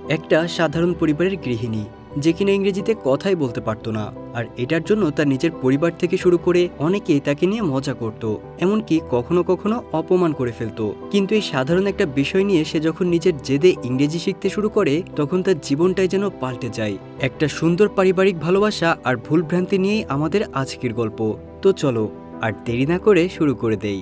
একটা সাধারণ পরিবারের গৃহিণী যে কিনা ইংরেজিতে কথাই বলতে পারতো না, আর এটার জন্য তার নিজের পরিবার থেকে শুরু করে অনেকেই তাকে নিয়ে মজা করত, এমনকি কখনো কখনো অপমান করে ফেলতো। কিন্তু এই সাধারণ একটা বিষয় নিয়ে সে যখন নিজের জেদে ইংরেজি শিখতে শুরু করে তখন তার জীবনটাই যেন পাল্টে যায়। একটা সুন্দর পারিবারিক ভালোবাসা আর ভুলভ্রান্তি নিয়েই আমাদের আজকের গল্প। তো চলো আর দেরি না করে শুরু করে দেই।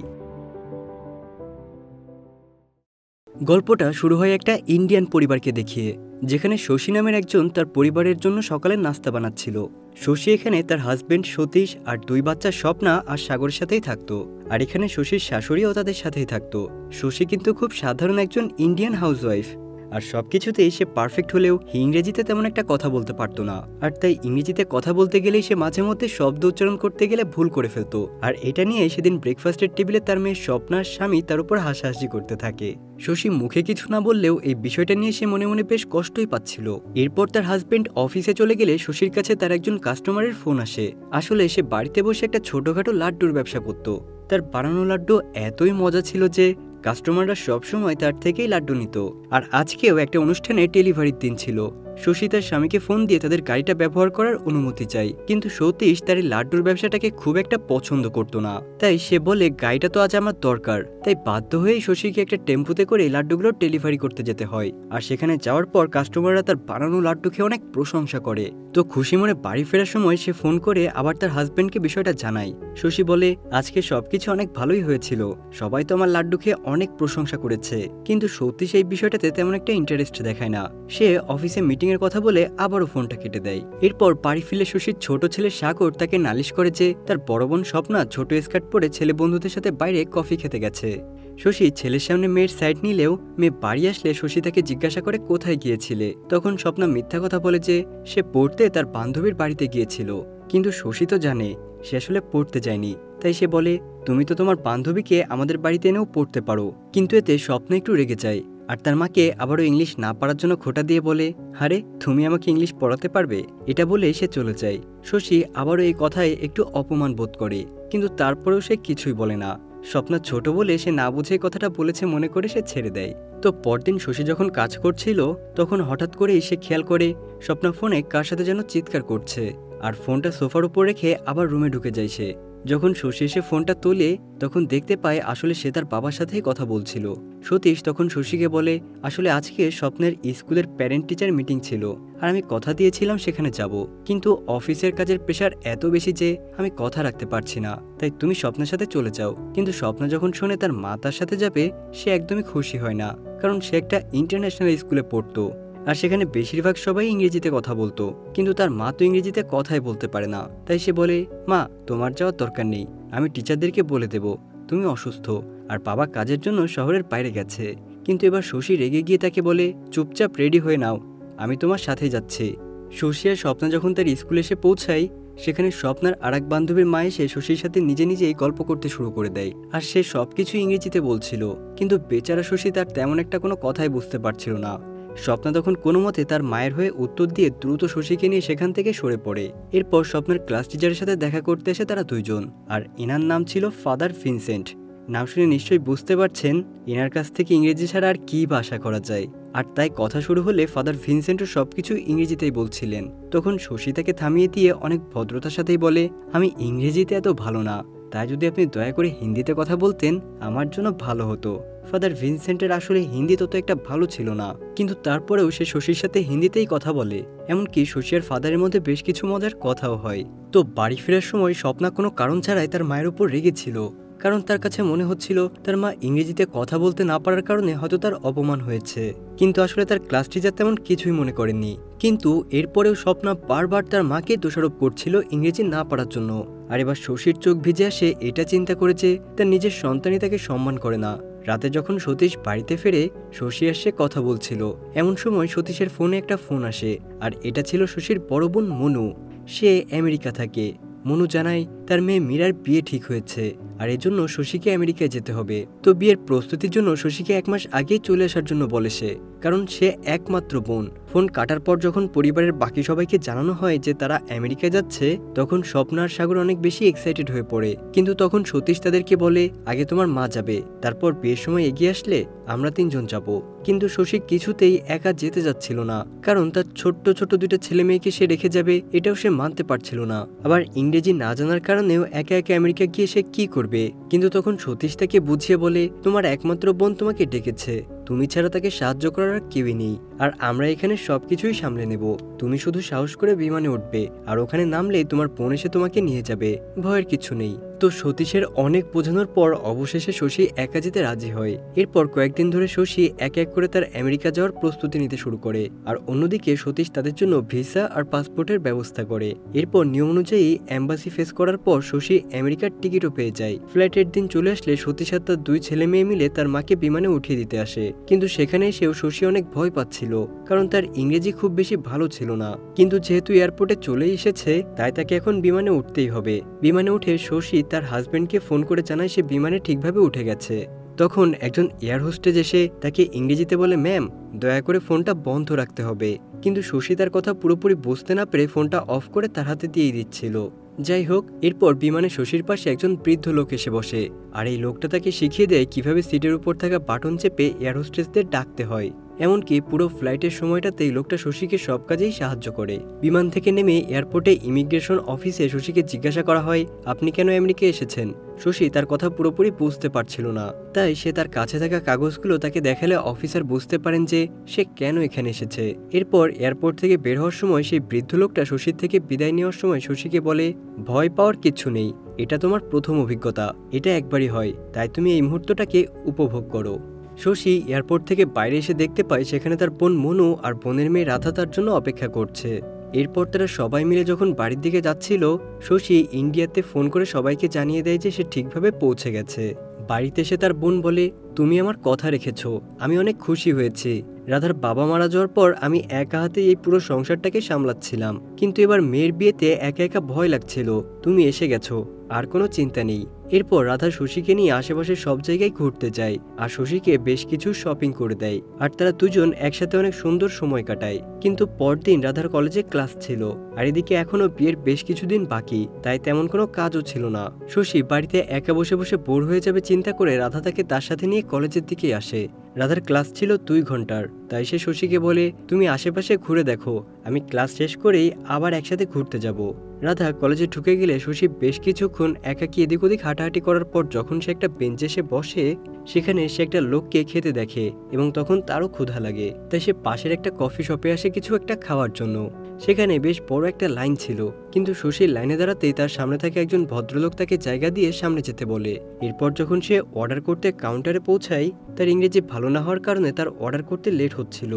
গল্পটা শুরু হয় একটা ইন্ডিয়ান পরিবারকে দেখিয়ে, যেখানে শশী নামের একজন তার পরিবারের জন্য সকালে নাস্তা বানাচ্ছিল। শশী এখানে তার হাজবেন্ড সতীশ আর 2 বাচ্চা স্বপ্না আর সাগরের সাথেই থাকতো, আর এখানে শশীর শাশুড়িও তাদের সাথেই থাকতো। শশী কিন্তু খুব সাধারণ একজন ইন্ডিয়ান হাউসওয়াইফ, আর সবকিছুতেই সে পারফেক্ট হলেও ইংরেজিতে তেমন একটা কথা বলতে পারতো না, আর তাই ইংরেজিতে কথা বলতে গেলেই সে মাঝে মধ্যে শব্দ উচ্চারণ করতে গেলে ভুল করে ফেলতো। আর এটা নিয়ে সেদিন ব্রেকফাস্টের টেবিলে তার মেয়ে স্বপ্নার স্বামী তার উপর হাসাহাসি করতে থাকে। শশী মুখে কিছু না বললেও এই বিষয়টা নিয়ে সে মনে মনে বেশ কষ্টই পাচ্ছিল। এরপর তার হাজবেন্ড অফিসে চলে গেলে শশীর কাছে তার একজন কাস্টমারের ফোন আসে। আসলে সে বাড়িতে বসে একটা ছোটখাটো লাড্ডুর ব্যবসা করত। তার বানানো লাড্ডু এতই মজা ছিল যে কাস্টমাররা সবসময় তার থেকেই লাড্ডু নিত। আর আজকেও একটা অনুষ্ঠানে ডেলিভারির দিন ছিল। শশী তার স্বামীকে ফোন দিয়ে তাদের গাড়িটা ব্যবহার করার অনুমতি চাই, কিন্তু সতীশ তার এই লাড্ডুর ব্যবসাটাকে খুব একটা পছন্দ করতো না। তাই সে বলে গাড়িটা তো আজ আমার দরকার। তাই বাধ্য হয়েই শশীকে একটা টেম্পুতে করে লাড্ডুগুলো ডেলিভারি করতে যেতে হয়। আর সেখানে যাওয়ার পর কাস্টমাররা তার বানানো লাড্ডু খেয়ে অনেক প্রশংসা করে। তো খুশি মনে বাড়ি ফেরার সময় সে ফোন করে আবার তার হাজবেন্ডকে বিষয়টা জানায়। শশী বলে, আজকে সবকিছু অনেক ভালোই হয়েছিল, সবাই তো আমার লাড্ডু খেয়ে অনেক প্রশংসা করেছে। কিন্তু সত্যি সেই বিষয়টাতে তেমন একটা ইন্টারেস্ট দেখায় না। সে অফিসে মিটিং এর কথা বলে আবারও ফোনটা কেটে দেয়। এরপর বাড়ি ফিরে শশীর ছোট ছেলে সাগর তাকে নালিশ করে যে তার বড় বোন স্বপ্না ছোট স্কার্ট পরে ছেলে বন্ধুদের সাথে বাইরে কফি খেতে গেছে। শশী ছেলের সামনে মেয়ের সাইড নিলেও মেয়ে বাড়ি আসলে শশী তাকে জিজ্ঞাসা করে কোথায় গিয়েছিলে। তখন স্বপ্না মিথ্যা কথা বলে যে সে পড়তে তার বান্ধবীর বাড়িতে গিয়েছিল। কিন্তু শশী তো জানে সে আসলে পড়তে যায়নি। তাই সে বলে, তুমি তো তোমার বান্ধবীকে আমাদের বাড়িতে এনেও পড়তে পারো। কিন্তু এতে স্বপ্না একটু রেগে যায়, আর তার মাকে আবারও ইংলিশ না পারার জন্য খোঁটা দিয়ে বলে, আরে তুমি আমাকে ইংলিশ পড়াতে পারবে? এটা বলে সে চলে যায়। শশী আবারও এই কথায় একটু অপমান বোধ করে, কিন্তু তারপরেও সে কিছুই বলে না। স্বপ্না ছোট বলে সে না বুঝে কথাটা বলেছে মনে করে সে ছেড়ে দেয়। তো পরদিন শশী যখন কাজ করছিল তখন হঠাৎ করেই সে খেয়াল করে স্বপ্না ফোনে কার সাথে যেন চিৎকার করছে, আর ফোনটা সোফার উপর রেখে আবার রুমে ঢুকে যায় সে। যখন শশী এসে ফোনটা তোলে তখন দেখতে পায় আসলে সে তার বাবার সাথেই কথা বলছিল। সতীশ তখন শশীকে বলে, আসলে আজকে স্বপ্নের স্কুলের প্যারেন্ট টিচার মিটিং ছিল, আর আমি কথা দিয়েছিলাম সেখানে যাব, কিন্তু অফিসের কাজের প্রেশার এত বেশি যে আমি কথা রাখতে পারছি না, তাই তুমি স্বপ্নের সাথে চলে যাও। কিন্তু স্বপ্না যখন শোনে তার মা তার সাথে যাবে সে একদমই খুশি হয় না, কারণ সে একটা ইন্টারন্যাশনাল স্কুলে পড়তো, আর সেখানে বেশিরভাগ সবাই ইংরেজিতে কথা বলতো। কিন্তু তার মা তো ইংরেজিতে কথাই বলতে পারে না। তাই সে বলে, মা তোমার যাওয়ার দরকার নেই, আমি টিচারদেরকে বলে দেব তুমি অসুস্থ, আর বাবা কাজের জন্য শহরের বাইরে গেছে। কিন্তু এবার শশী রেগে গিয়ে তাকে বলে, চুপচাপ রেডি হয়ে নাও, আমি তোমার সাথেই যাচ্ছি। শশী আর স্বপ্না যখন তার স্কুলে এসে পৌঁছায় সেখানে স্বপ্নার আর এক বান্ধবীর মা এসে শশীর সাথে নিজে নিজেই গল্প করতে শুরু করে দেয়, আর সে সবকিছু ইংরেজিতে বলছিল। কিন্তু বেচারা শশী তার তেমন একটা কোনো কথাই বুঝতে পারছিল না। স্বপ্না তখন কোনো মতে তার মায়ের হয়ে উত্তর দিয়ে দ্রুত শশীকে নিয়ে সেখান থেকে সরে পড়ে। এরপর স্বপ্নের ক্লাস টিচারের সাথে দেখা করতে এসে তারা দুইজন, আর এনার নাম ছিল ফাদার ভিনসেন্ট। নাম শুনে নিশ্চয়ই বুঝতে পারছেন এনার কাছ থেকে ইংরেজি ছাড়া আর কি বা আশা করা যায়। আর তাই কথা শুরু হলে ফাদার ভিনসেন্টও সবকিছু ইংরেজিতেই বলছিলেন। তখন শশী তাকে থামিয়ে দিয়ে অনেক ভদ্রতার সাথেই বলে, আমি ইংরেজিতে এত ভালো না, তাই যদি আপনি দয়া করে হিন্দিতে কথা বলতেন আমার জন্য ভালো হতো। ফাদার ভিনসেন্টের আসলে হিন্দি তত একটা ভালো ছিল না, কিন্তু তারপরেও সে শশীর সাথে হিন্দিতেই কথা বলে। এমনকি শশী আর ফাদারের মধ্যে বেশ কিছু মজার কথাও হয়। তো বাড়ি ফেরার সময় স্বপ্না কোনো কারণ ছাড়াই তার মায়ের উপর রেগেছিল, কারণ তার কাছে মনে হচ্ছিল তার মা ইংরেজিতে কথা বলতে না পারার কারণে হয়তো তার অপমান হয়েছে। কিন্তু আসলে তার ক্লাস টিচার তেমন কিছুই মনে করেননি। কিন্তু এরপরেও স্বপ্না বারবার তার মাকে দোষারোপ করছিল ইংরেজি না পারার জন্য। আর এবার শশীর চোখ ভিজে আসে এটা চিন্তা করেছে তার নিজের সন্তানই তাকে সম্মান করে না। রাতে যখন সতীশ বাড়িতে ফেরে শশী এসে কথা বলছিল, এমন সময় সতীশের ফোনে একটা ফোন আসে, আর এটা ছিল শশীর বড় বোন মনু। সে আমেরিকা থাকে। মনু জানায় তার মেয়ে মীরার বিয়ে ঠিক হয়েছে আর এজন্য শশীকে আমেরিকায় যেতে হবে। তো বিয়ের প্রস্তুতির জন্য শশীকে 1 মাস আগেই চলে আসার জন্য বলে সে, কারণ সে একমাত্র বোন। ফোন কাটার পর যখন পরিবারের বাকি সবাইকে জানানো হয় যে তারা আমেরিকায় যাচ্ছে, তখন স্বপ্ন আর সাগর অনেক বেশি এক্সাইটেড হয়ে পড়ে। কিন্তু তখন সতীশ তাদেরকে বলে, আগে তোমার মা যাবে, তারপর বিয়ের সময় এগিয়ে আসলে আমরা 3 জন যাব। কিন্তু শশী কিছুতেই একা যেতে যাচ্ছিল না, কারণ তার ছোট্ট ছোট্ট 2টা ছেলে মেয়েকে সে রেখে যাবে এটাও সে মানতে পারছিল না। আবার ইংরেজি না জানার কারণেও একা একা আমেরিকা গিয়ে সে কি করবে। কিন্তু তখন সতীশ তাকে বুঝিয়ে বলে, তোমার একমাত্র বোন তোমাকে ডেকেছে, তুমি ছাড়া তাকে সাহায্য করার আর কেউই নেই, আর আমরা এখানে সবকিছুই সামলে নেব। তুমি শুধু সাহস করে বিমানে উঠবে, আর ওখানে নামলেই তোমার বোন এসে তোমাকে নিয়ে যাবে, ভয়ের কিছু নেই। তো সতীশের অনেক বোঝানোর পর অবশেষে শশী একা যেতে রাজি হয়। এরপর কয়েকদিন ধরে শশী এক এক করে তার আমেরিকা যাওয়ার প্রস্তুতি নিতে শুরু করে, আর অন্যদিকে সতীশ তাদের জন্য ভিসা আর পাসপোর্টের ব্যবস্থা করে। এরপর নিয়ম অনুযায়ী এম্বাসি ফেস করার পর শশী আমেরিকার টিকিটও পেয়ে যায়। ফ্লাইটের দিন চলে আসলে সতীশ আর তার 2 ছেলে মেয়ে মিলে তার মাকে বিমানে উঠিয়ে দিতে আসে। কিন্তু সেখানে এসেও শশী অনেক ভয় পাচ্ছিল, কারণ তার ইংরেজি খুব বেশি ভালো ছিল না। কিন্তু যেহেতু এয়ারপোর্টে চলে এসেছে, তাই তাকে এখন বিমানে উঠতেই হবে। বিমানে উঠে শশী তার হাজবেন্ডকে ফোন করে জানায় সে বিমানে ঠিকভাবে উঠে গেছে। তখন একজন এয়ার হোস্টেজ এসে তাকে ইংরেজিতে বলে, ম্যাম দয়া করে ফোনটা বন্ধ রাখতে হবে। কিন্তু শশী তার কথা পুরোপুরি বুঝতে না পেরে ফোনটা অফ করে তার হাতে দিয়েই দিচ্ছিল। যাই হোক, এরপর বিমানে শশীর পাশে একজন বৃদ্ধ লোক এসে বসে, আর এই লোকটা তাকে শিখিয়ে দেয় কিভাবে সিটের উপর থাকা বাটন চেপে এয়ার হোস্টেসদের ডাকতে হয়। এমনকি পুরো ফ্লাইটের সময়টাতেই লোকটা শশীকে সব কাজেই সাহায্য করে। বিমান থেকে নেমে এয়ারপোর্টে ইমিগ্রেশন অফিসে শশীকে জিজ্ঞাসা করা হয়, আপনি কেন আমেরিকা এসেছেন? শশী তার কথা পুরোপুরি বুঝতে পারছিল না, তাই সে তার কাছে থাকা কাগজগুলো তাকে দেখালে অফিসার বুঝতে পারেন যে সে কেন এখানে এসেছে। এরপর এয়ারপোর্ট থেকে বের হওয়ার সময় সেই বৃদ্ধ লোকটা শশীর থেকে বিদায় নেওয়ার সময় শশীকে বলে, ভয় পাওয়ার কিচ্ছু নেই, এটা তোমার প্রথম অভিজ্ঞতা, এটা একবারই হয়, তাই তুমি এই মুহূর্তটাকে উপভোগ করো। শশী এয়ারপোর্ট থেকে বাইরে এসে দেখতে পায় সেখানে তার বোন মনু আর বোনের মেয়ে রাধা তার জন্য অপেক্ষা করছে। এরপর তারা সবাই মিলে যখন বাড়ির দিকে যাচ্ছিল, শশী ইন্ডিয়াতে ফোন করে সবাইকে জানিয়ে দেয় যে সে ঠিকভাবে পৌঁছে গেছে। বাড়িতে এসে তার বোন বলে, তুমি আমার কথা রেখেছো, আমি অনেক খুশি হয়েছি। রাধার বাবা মারা যাওয়ার পর আমি একা হাতে এই পুরো সংসারটাকে সামলাচ্ছিলাম, কিন্তু এবার মেয়ের বিয়েতে একা একা ভয় লাগছিল, তুমি এসে গেছো, আর কোনো চিন্তা নেই। এরপর রাধা শশীকে নিয়ে আশেপাশে সব জায়গায় ঘুরতে যায় আর শশীকে বেশ কিছু শপিং করে দেয়, আর তারা দুজন একসাথে অনেক সুন্দর সময় কাটায়। কিন্তু পরদিন রাধার কলেজে ক্লাস ছিল, আর এদিকে এখনো বিয়ের বেশ কিছুদিন বাকি, তাই তেমন কোনো কাজও ছিল না। শশী বাড়িতে একা বসে বসে বোর হয়ে যাবে চিন্তা করে রাধা তাকে তার সাথে নিয়ে কলেজের দিকে আসে। রাধার ক্লাস ছিল 2 ঘন্টার, তাই সে শশীকে বলে, তুমি আশেপাশে ঘুরে দেখো, আমি ক্লাস শেষ করেই আবার একসাথে ঘুরতে যাব। রাধা কলেজে ঢুকে গেলে শশী বেশ কিছুক্ষণ একাকী এদিক ওদিক হাঁটাহাঁটি করার পর যখন সে একটা বেঞ্চে এসে বসে, সেখানে সে একটা লোককে খেতে দেখে এবং তখন তারও ক্ষুধা লাগে, তাই সে পাশের একটা কফি শপে আসে কিছু একটা খাওয়ার জন্য। সেখানে বেশ বড় একটা লাইন ছিল, কিন্তু শশীর লাইনে দাঁড়াতেই তার সামনে থাকে একজন ভদ্রলোক তাকে জায়গা দিয়ে সামনে যেতে বলে। এরপর যখন সে অর্ডার করতে কাউন্টারে পৌঁছায়, তার ইংরেজি ভালো না হওয়ার কারণে তার অর্ডার করতে লেট হচ্ছিল,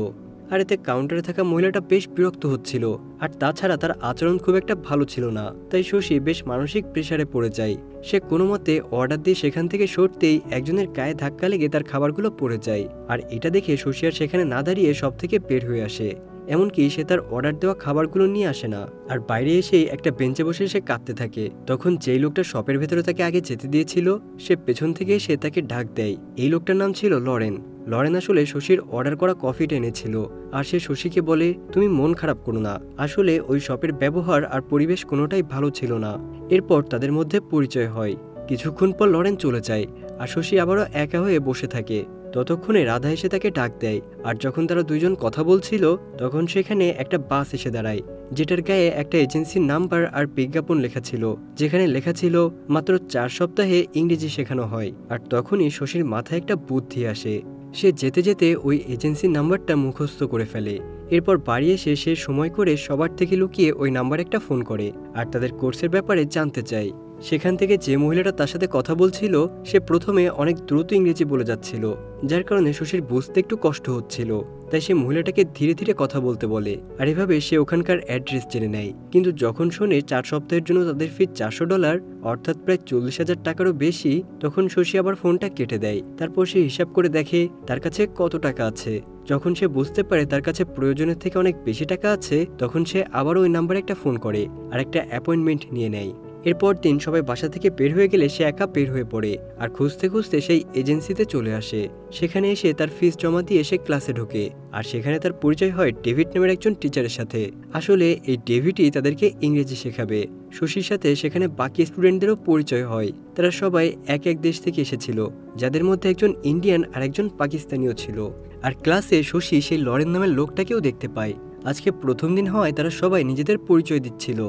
আর এতে কাউন্টারে থাকা মহিলাটা বেশ বিরক্ত হচ্ছিল, আর তাছাড়া তার আচরণ খুব একটা ভালো ছিল না। তাই শশী বেশ মানসিক প্রেসারে পড়ে যায়। সে কোনো মতে অর্ডার দিয়ে সেখান থেকে সরতেই একজনের গায়ে ধাক্কা লেগে তার খাবারগুলো পড়ে যায়, আর এটা দেখে শশী আর সেখানে না দাঁড়িয়ে সব থেকে বের হয়ে আসে। এমনকি সে তার অর্ডার দেওয়া খাবারগুলো নিয়ে আসে না, আর বাইরে এসেই একটা বেঞ্চে বসে সে কাঁদতে থাকে। তখন যেই লোকটা শপের ভেতরে তাকে আগে যেতে দিয়েছিল, সে পেছন থেকে এসে তাকে ডাক দেয়। এই লোকটার নাম ছিল লরেন। লরেন আসলে শশীর অর্ডার করা কফিটা এনেছিল, আর সে শশীকে বলে, তুমি মন খারাপ করো না, আসলে ওই শপের ব্যবহার আর পরিবেশ কোনোটাই ভালো ছিল না। এরপর তাদের মধ্যে পরিচয় হয়। কিছুক্ষণ পর লরেন চলে যায়, আর শশী আবারও একা হয়ে বসে থাকে। ততক্ষণে রাধা এসে তাকে ডাক দেয়, আর যখন তারা দুইজন কথা বলছিল তখন সেখানে একটা বাস এসে দাঁড়ায়, যেটার গায়ে একটা এজেন্সির নাম্বার আর বিজ্ঞাপন লেখা ছিল, যেখানে লেখা ছিল মাত্র 4 সপ্তাহে ইংরেজি শেখানো হয়। আর তখনই শশীর মাথায় একটা বুদ্ধি আসে। সে যেতে যেতে ওই এজেন্সির নাম্বারটা মুখস্থ করে ফেলে। এরপর বাড়ি এসে সে সময় করে সবার থেকে লুকিয়ে ওই নাম্বারে একটা ফোন করে আর তাদের কোর্সের ব্যাপারে জানতে চায়। সেখান থেকে যে মহিলাটা তার সাথে কথা বলছিল সে প্রথমে অনেক দ্রুত ইংরেজি বলে যাচ্ছিল, যার কারণে শশীর বুঝতে একটু কষ্ট হচ্ছিল। তাই সে মহিলাটাকে ধীরে ধীরে কথা বলতে বলে, আর এভাবে সে ওখানকার অ্যাড্রেস জেনে নেয়। কিন্তু যখন শোনে 4 সপ্তাহের জন্য তাদের ফি $400, অর্থাৎ প্রায় 40,000 টাকারও বেশি, তখন শশী আবার ফোনটা কেটে দেয়। তারপর সে হিসাব করে দেখে তার কাছে কত টাকা আছে। যখন সে বুঝতে পারে তার কাছে প্রয়োজনের থেকে অনেক বেশি টাকা আছে, তখন সে আবার ওই নাম্বারে একটা ফোন করে আর একটা অ্যাপয়েন্টমেন্ট নিয়ে নেয়। এরপর দিন সবাই বাসা থেকে বের হয়ে গেলে সে একা বের হয়ে পড়ে আর খুঁজতে খুঁজতে সেই এজেন্সিতে চলে আসে। সেখানে এসে তার ফিস জমা দিয়ে সে ক্লাসে ঢোকে আর সেখানে তার পরিচয় হয় ডেভিড নামের একজন টিচারের সাথে। আসলে এই ডেভিডই তাদেরকে ইংরেজি শেখাবে। শশীর সাথে সেখানে বাকি স্টুডেন্টদেরও পরিচয় হয়। তারা সবাই এক এক দেশ থেকে এসেছিল, যাদের মধ্যে একজন ইন্ডিয়ান আর একজন পাকিস্তানিও ছিল। আর ক্লাসে শশী সেই লরেন নামের লোকটাকেও দেখতে পায়। আজকে প্রথম দিন হওয়ায় তারা সবাই নিজেদের পরিচয় দিচ্ছিল।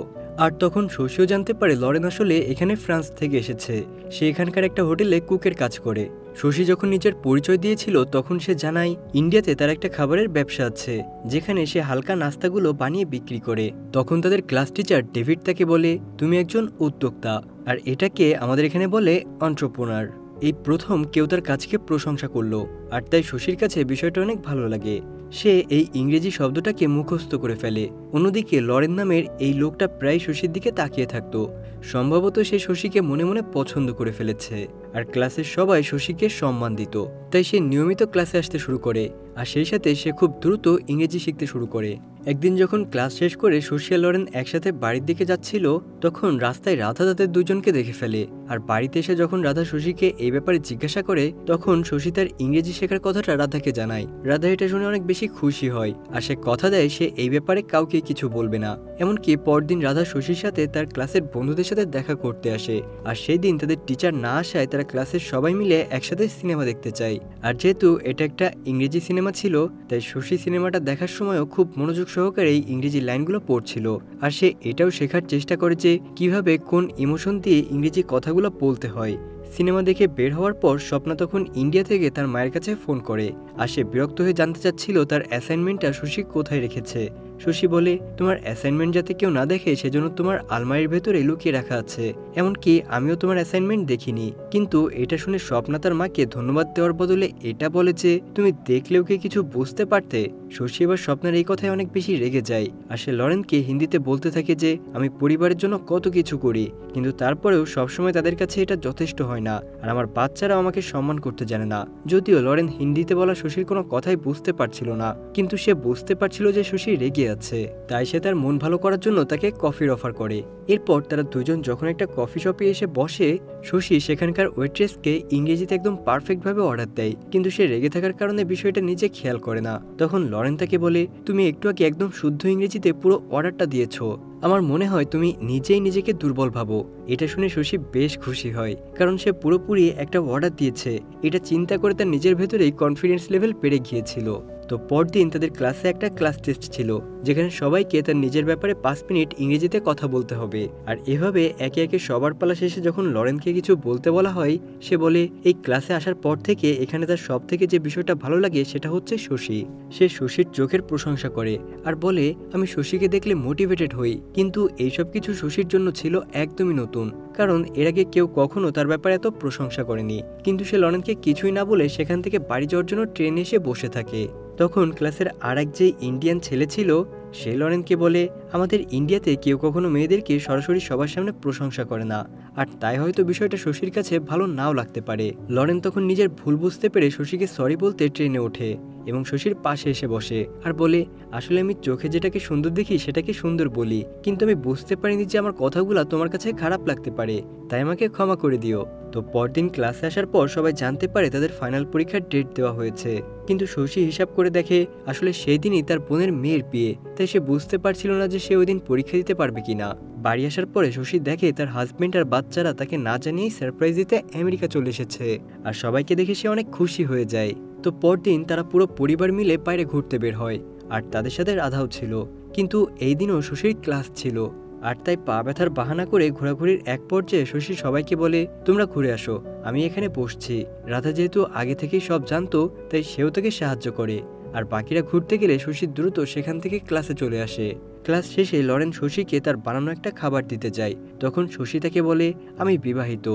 আর তখন শশীও জানতে পারে লরেন আসলে এখানে ফ্রান্স থেকে এসেছে। সে এখানকার একটা হোটেলে কুকের কাজ করে। শশী যখন নিজের পরিচয় দিয়েছিল তখন সে জানায় ইন্ডিয়াতে তার একটা খাবারের ব্যবসা আছে, যেখানে সে হালকা নাস্তাগুলো বানিয়ে বিক্রি করে। তখন তাদের ক্লাস টিচার ডেভিড তাকে বলে, তুমি একজন উদ্যোক্তা, আর এটাকে আমাদের এখানে বলে এন্টারপ্রেনার। এই প্রথম কেউ তার কাজকে প্রশংসা করলো, আর তাই শশীর কাছে বিষয়টা অনেক ভালো লাগে। সে এই ইংরেজি শব্দটাকে মুখস্থ করে ফেলে। অন্যদিকে লরেন নামের এই লোকটা প্রায় শশীর দিকে তাকিয়ে থাকতো। সম্ভবত সে শশীকে মনে মনে পছন্দ করে ফেলেছে। আর ক্লাসের সবাই শশীকে সম্মান দিত, তাই সে নিয়মিত ক্লাসে আসতে শুরু করে। আর সেই সাথে সে খুব দ্রুত ইংরেজি শিখতে শুরু করে। একদিন যখন ক্লাস শেষ করে শশী আর লরেন একসাথে বাড়ির দিকে যাচ্ছিল, তখন রাস্তায় রাধা তাদের দুজনকে দেখে ফেলে। আর বাড়িতে এসে যখন রাধা শশীকে এই ব্যাপারে জিজ্ঞাসা করে, তখন শশী তার ইংরেজি শেখার কথাটা রাধাকে জানায়। রাধা এটা শুনে অনেক বেশি খুশি হয়, আর সে কথা দেয় সে এই ব্যাপারে কাউকে কিছু বলবে না। এমনকি পরদিন রাধা শশীর সাথে তার ক্লাসের বন্ধুদের সাথে দেখা করতে আসে। আর সেই দিন তাদের টিচার না আসায় তারা ক্লাসের সবাই মিলে একসাথে সিনেমা দেখতে চায়। আর যেহেতু এটা একটা ইংরেজি সিনেমা ছিল, তাই শশী সিনেমাটা দেখার সময়ও খুব মনোযোগ সহকারে এই ইংরেজি লাইনগুলো পড়ছিল। আর সে এটাও শেখার চেষ্টা করে যে কিভাবে কোন ইমোশন দিয়ে ইংরেজি কথাগুলো বলতে হয়। সিনেমা দেখে বের হওয়ার পর স্বপ্না তখন ইন্ডিয়া থেকে তার মায়ের কাছে ফোন করে। আর সে বিরক্ত হয়ে জানতে চাচ্ছিল তার অ্যাসাইনমেন্টটা শশী কোথায় রেখেছে। শশী বলে, তোমার অ্যাসাইনমেন্ট যাতে কেউ না দেখে সেজন্য তোমার আলমারির ভেতরে লুকিয়ে রাখা আছে। এমনকি আমিও তোমার অ্যাসাইনমেন্ট দেখিনি। কিন্তু এটা শুনে স্বপ্না তার মাকে ধন্যবাদ দেওয়ার বদলে এটা বলে যে তুমি দেখলেও কি কিছু বুঝতে পারতে। শশী এবার স্বপ্নার এই কথায় অনেক বেশি রেগে যায়। আর সে লরেনকে হিন্দিতে বলতে থাকে যে আমি পরিবারের জন্য কত কিছু করি, কিন্তু তারপরেও সবসময় তাদের কাছে এটা যথেষ্ট হয় না, আর আমার বাচ্চারাও আমাকে সম্মান করতে জানে না। যদিও লরেন হিন্দিতে বলা শশীর কোনো কথাই বুঝতে পারছিল না, কিন্তু সে বুঝতে পারছিল যে শশী রেগে আছে। তাই সে তার মন ভালো করার জন্য তাকে কফির অফার করে। এরপর তারা দুজন যখন একটা কফি শপে এসে বসে, শশী সেখানকার ওয়েট্রেসকে ইংরেজিতে একদম পারফেক্ট ভাবে অর্ডার দেয়, কিন্তু সে রেগে থাকার কারণে বিষয়টা নিজে খেয়াল করে না। তখন লরেন তাকে বলে, তুমি একটু আগে একদম শুদ্ধ ইংরেজিতে পুরো অর্ডারটা দিয়েছো। আমার মনে হয় তুমি নিজেই নিজেকে দুর্বল ভাবো। এটা শুনে শশী বেশ খুশি হয়, কারণ সে পুরোপুরি একটা অর্ডার দিয়েছে। এটা চিন্তা করে তার নিজের ভেতরেই কনফিডেন্স লেভেল বেড়ে গিয়েছিল। তো পরদিন তাদের ক্লাসে একটা ক্লাস টেস্ট ছিল, যেখানে সবাইকে তার নিজের ব্যাপারে 5 মিনিট ইংরেজিতে কথা বলতে হবে। আর এভাবে একে একে সবার পালা শেষে যখন লরেনকে কিছু বলতে বলা হয়, সে বলে এই ক্লাসে আসার পর থেকে এখানে তার সব থেকে যে বিষয়টা ভালো লাগে সেটা হচ্ছে শশী। সে শশীর চোখের প্রশংসা করে আর বলে, আমি শশীকে দেখলে মোটিভেটেড হই। কিন্তু এইসব কিছু শশীর জন্য ছিল একদমই নতুন, কারণ এর আগে কেউ কখনো তার ব্যাপারে এত প্রশংসা করেনি। কিন্তু সে লরেনকে কিছুই না বলে সেখান থেকে বাড়ি যাওয়ার জন্য ট্রেনে এসে বসে থাকে। তখন ক্লাসের আরেক যে ইন্ডিয়ান ছেলে ছিল, সে লরেনকে বলে, আমাদের ইন্ডিয়াতে কেউ কখনো মেয়েদেরকে সরাসরি সবার সামনে প্রশংসা করে না, আর তাই হয়তো বিষয়টা শশীর কাছে ভালো নাও লাগতে পারে। লরেন তখন নিজের ভুল বুঝতে পেরে শশীকে সরি বলতে ট্রেনে ওঠে এবং শশীর পাশে এসে বসে আর বলে, আসলে আমি চোখে যেটাকে সুন্দর দেখি সেটাকে সুন্দর বলি, কিন্তু আমি বুঝতে পারিনি যে আমার কথাগুলো তোমার কাছে খারাপ লাগতে পারে, তাই আমাকে ক্ষমা করে দিও। তো পরদিন ক্লাসে আসার পর সবাই জানতে পারে তাদের ফাইনাল পরীক্ষার ডেট দেওয়া হয়েছে। কিন্তু শশী হিসাব করে দেখে আসলে সেই দিনই তার বোনের মেয়ের বিয়ে, তাই সে বুঝতে পারছিল না যে সে ওই দিন পরীক্ষা দিতে পারবে কিনা। বাড়ি আসার পরে শশী দেখে তার হাজবেন্ড আর বাচ্চারা তাকে না জানিয়েই সারপ্রাইজ দিতে আমেরিকা চলে এসেছে, আর সবাইকে দেখে সে অনেক খুশি হয়ে যায়। তো পরদিন তারা পুরো পরিবার মিলে বাইরে ঘুরতে বের হয়, আর তাদের সাথে রাধাও ছিল। কিন্তু এই দিনও শশীর ক্লাস ছিল, আর তাই পা ব্যথার বাহানা করে ঘোরাঘুরির এক পর্যায়ে শশী সবাইকে বলে, তোমরা ঘুরে আসো, আমি এখানে বসছি। রাধা যেহেতু আগে থেকেই সব জানতো, তাই সেও তাকে সাহায্য করে। আর বাকিরা ঘুরতে গেলে শশী দ্রুত সেখান থেকে ক্লাসে চলে আসে। ক্লাস শেষে লরেন শশীকে তার বানানো একটা খাবার দিতে যায়। তখন শশী তাকে বলে, আমি বিবাহিত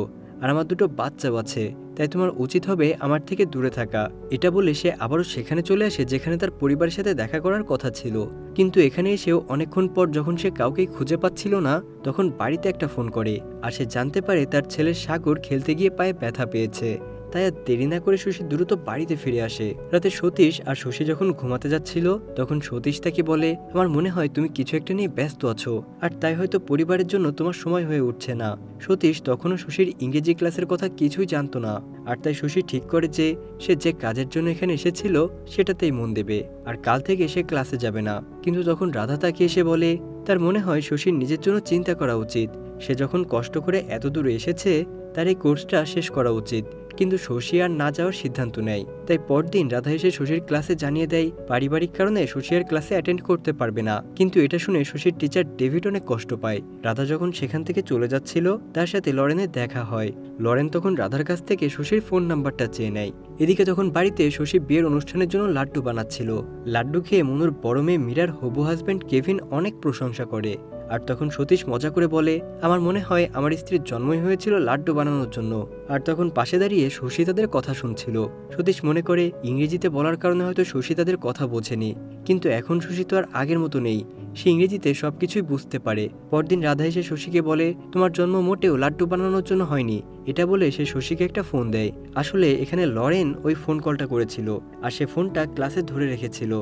আর আমার 2টো বাচ্চাও আছে, তাই তোমার উচিত হবে আমার থেকে দূরে থাকা। এটা বলে সে আবারও সেখানে চলে আসে যেখানে তার পরিবারের সাথে দেখা করার কথা ছিল। কিন্তু এখানে এসেও অনেকক্ষণ পর যখন সে কাউকেই খুঁজে পাচ্ছিল না, তখন বাড়িতে একটা ফোন করে আর সে জানতে পারে তার ছেলে সাগর খেলতে গিয়ে পায়ে ব্যথা পেয়েছে। তাই আর দেরি না করে শশী দ্রুত বাড়িতে ফিরে আসে। রাতে সতীশ আর শশী যখন ঘুমাতে যাচ্ছিল তখন সতীশ তাকে বলে, আমার মনে হয় তুমি কিছু একটা নিয়ে ব্যস্ত আছো, আর তাই হয়তো পরিবারের জন্য তোমার সময় হয়ে উঠছে না। সতীশ তখনও শশীর ইংরেজি ক্লাসের কথা কিছুই জানতো না, আর তাই শশী ঠিক করে যে সে যে কাজের জন্য এখানে এসেছিল সেটাতেই মন দেবে, আর কাল থেকে সে ক্লাসে যাবে না। কিন্তু তখন রাধা তাকে এসে বলে তার মনে হয় শশীর নিজের জন্য চিন্তা করা উচিত। সে যখন কষ্ট করে এত দূর এসেছে তার এই কোর্সটা শেষ করা উচিত। কিন্তু শশী আর না যাওয়ার সিদ্ধান্ত নেয়। তাই পরদিন রাধা এসে শশীর ক্লাসে জানিয়ে দেয় পারিবারিক কারণে শশী আর ক্লাসে অ্যাটেন্ড করতে পারবে না। কিন্তু এটা শুনে শশীর টিচার ডেভিড অনেক কষ্ট পায়। রাধা যখন সেখান থেকে চলে যাচ্ছিল তার সাথে লরেনের দেখা হয়। লরেন তখন রাধার কাছ থেকে শশীর ফোন নাম্বারটা চেয়ে নেয়। এদিকে তখন বাড়িতে শশী বিয়ের অনুষ্ঠানের জন্য লাড্ডু বানাচ্ছিল। লাড্ডু খেয়ে মনুর বড় মেয়ে মীরার হবু হাজব্যান্ড কেভিন অনেক প্রশংসা করে। আর তখন সতীশ মজা করে বলে, আমার মনে হয় আমার স্ত্রীর জন্মই হয়েছিল লাড্ডু বানানোর জন্য। আর তখন পাশে দাঁড়িয়ে শশী তাদের কথা শুনছিল। সতীশ মনে করে ইংরেজিতে বলার কারণে হয়তো শশী তাদের কথা বোঝেনি, কিন্তু এখন শশী তো আর আগের মতো নেই, সে ইংরেজিতে সবকিছুই বুঝতে পারে। পরদিন রাধা এসে শশীকে বলে, তোমার জন্ম মোটেও লাড্ডু বানানোর জন্য হয়নি। এটা বলে সে শশীকে একটা ফোন দেয়। আসলে এখানে লরেন ওই ফোন কলটা করেছিল, আর সে ফোনটা ক্লাসে ধরে রেখেছিল।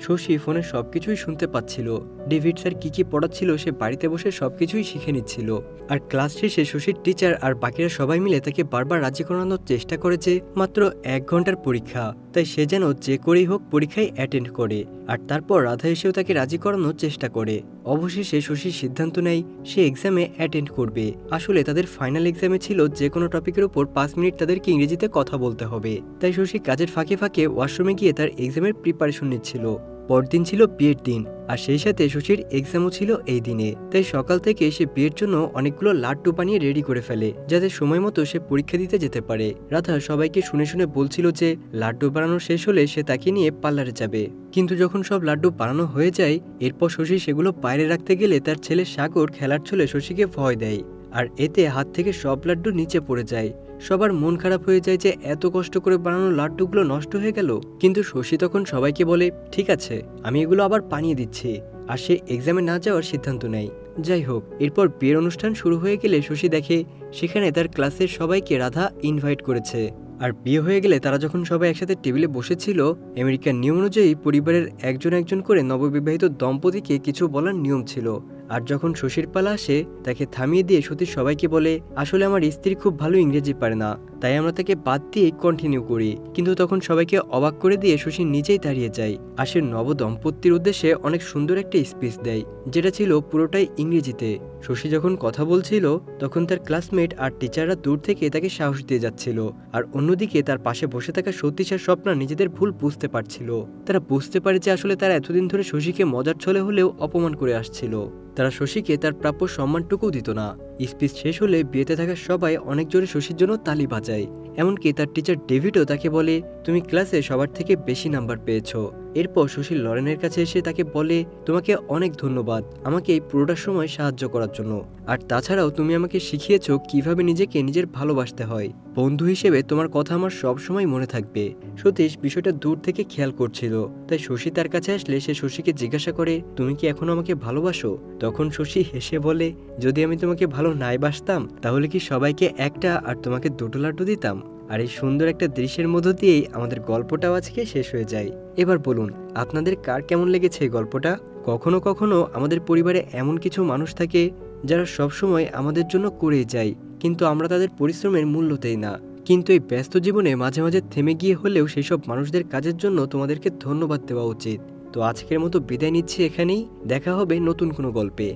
শশী ফোনে সবকিছুই শুনতে পাচ্ছিল। ডেভিড স্যার কি কি পড়াচ্ছিল সে বাড়িতে বসে সবকিছুই শিখে নিচ্ছিল। আর ক্লাস শেষে শশীর টিচার আর বাকিরা সবাই মিলে তাকে বারবার রাজি করানোর চেষ্টা করেছে মাত্র 1 ঘন্টার পরীক্ষা, তাই সে যেন যে করেই হোক পরীক্ষায় অ্যাটেন্ড করে। আর তারপর রাধা এসেও তাকে রাজি করানোর চেষ্টা করে। অবশেষে শশীর সিদ্ধান্ত নেয় সে এক্সামে অ্যাটেন্ড করবে। আসলে তাদের ফাইনাল এক্সামে ছিল যে কোনো টপিকের উপর 5 মিনিট তাদেরকে ইংরেজিতে কথা বলতে হবে। তাই শশী কাজের ফাঁকে ফাঁকে ওয়াশরুমে গিয়ে তার এক্সামের প্রিপারেশন নিচ্ছিল। পরদিন ছিল বিয়ের দিন, আর সেই সাথে শশীর এক্সামও ছিল এই দিনে। তাই সকাল থেকে সে বিয়ের জন্য অনেকগুলো লাড্ডু বানিয়ে রেডি করে ফেলে, যাতে সময় মতো সে পরীক্ষা দিতে যেতে পারে। রাধা সবাইকে শুনে শুনে বলছিল যে লাড্ডু বানানো শেষ হলে সে তাকে নিয়ে পার্লারে যাবে। কিন্তু যখন সব লাড্ডু বানানো হয়ে যায় এরপর শশী সেগুলো বাইরে রাখতে গেলে তার ছেলে সাগর খেলার ছলে শশীকে ভয় দেয়, আর এতে হাত থেকে সব লাড্ডু নিচে পড়ে যায়। সবার মন খারাপ হয়ে যায় যে এত কষ্ট করে বানানো লাড্ডুগুলো নষ্ট হয়ে গেল। কিন্তু শশী তখন সবাইকে বলে, ঠিক আছে আমি এগুলো আবার বানিয়ে দিচ্ছি, আর সে এক্সামে না যাওয়ার সিদ্ধান্ত নেয়। যাই হোক, এরপর বিয়ের অনুষ্ঠান শুরু হয়ে গেলে শশী দেখে সেখানে তার ক্লাসের সবাইকে রাধা ইনভাইট করেছে। আর বিয়ে হয়ে গেলে তারা যখন সবাই একসাথে টেবিলে বসেছিল, আমেরিকার নিয়ম অনুযায়ী পরিবারের একজন একজন করে নববিবাহিত দম্পতিকে কিছু বলার নিয়ম ছিল। আর যখন শশীর পালা আসে তাকে থামিয়ে দিয়ে সতীশ সবাইকে বলে, আসলে আমার স্ত্রী খুব ভালো ইংরেজি পারে না, তাই আমরা তাকে বাদ দিয়ে কন্টিনিউ করি। কিন্তু তখন সবাইকে অবাক করে দিয়ে শশী নিজেই দাঁড়িয়ে যায়। আর সে নব দম্পতির উদ্দেশ্যে অনেক সুন্দর একটা স্পিচ দেয়, যেটা ছিল পুরোটাই ইংরেজিতে। শশী যখন কথা বলছিল তখন তার ক্লাসমেট আর টিচাররা দূর থেকে তাকে সাহস দিয়ে যাচ্ছিল। আর অন্যদিকে তার পাশে বসে থাকা সতীশ আর স্বপ্না নিজেদের ভুল বুঝতে পারছিল। তারা বুঝতে পারে যে আসলে তারা এতদিন ধরে শশীকে মজার ছলে হলেও অপমান করে আসছিল। তারা শশীকে তার প্রাপ্য সম্মানটুকু দিত না। স্পিচ শেষ হলে বিয়েতে থাকা সবাই অনেক জোরে শশীর জন্য তালি বাজায়। এমনকি তার টিচার ডেভিডও তাকে বলে, তুমি ক্লাসে সবার থেকে বেশি নাম্বার পেয়েছো। এরপর শশী লরেনের কাছে এসে তাকে বলে, তোমাকে অনেক ধন্যবাদ আমাকে এই পুরোটা সময় সাহায্য করার জন্য। আর তাছাড়াও তুমি আমাকে শিখিয়েছো কিভাবে নিজেকে নিজের ভালোবাসতে হয়। বন্ধু হিসেবে তোমার কথা আমার সব সময় মনে থাকবে। সতীশ বিষয়টা দূর থেকে খেয়াল করছিল, তাই শশী তার কাছে আসলে সে শশীকে জিজ্ঞাসা করে, তুমি কি এখনো আমাকে ভালোবাসো? তখন শশী হেসে বলে, যদি আমি তোমাকে ভালো নাই বাসতাম তাহলে কি সবাইকে একটা আর তোমাকে 2টো লাড্ডু দিতাম? আর এই সুন্দর একটা দৃশ্যের মধ্য দিয়েই আমাদের গল্পটাও আজকে শেষ হয়ে যায়। এবার বলুন আপনাদের কার কেমন লেগেছে এই গল্পটা? কখনো কখনো আমাদের পরিবারে এমন কিছু মানুষ থাকে যারা সবসময় আমাদের জন্য করেই যায়, কিন্তু আমরা তাদের পরিশ্রমের মূল্য দেই না। কিন্তু এই ব্যস্ত জীবনে মাঝে মাঝে থেমে গিয়ে হলেও সেই সব মানুষদের কাজের জন্য তোমাদেরকে ধন্যবাদ দেওয়া উচিত। তো আজকের মতো বিদায় নিচ্ছি এখানেই, দেখা হবে নতুন কোনো গল্পে।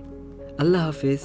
আল্লাহ হাফেজ।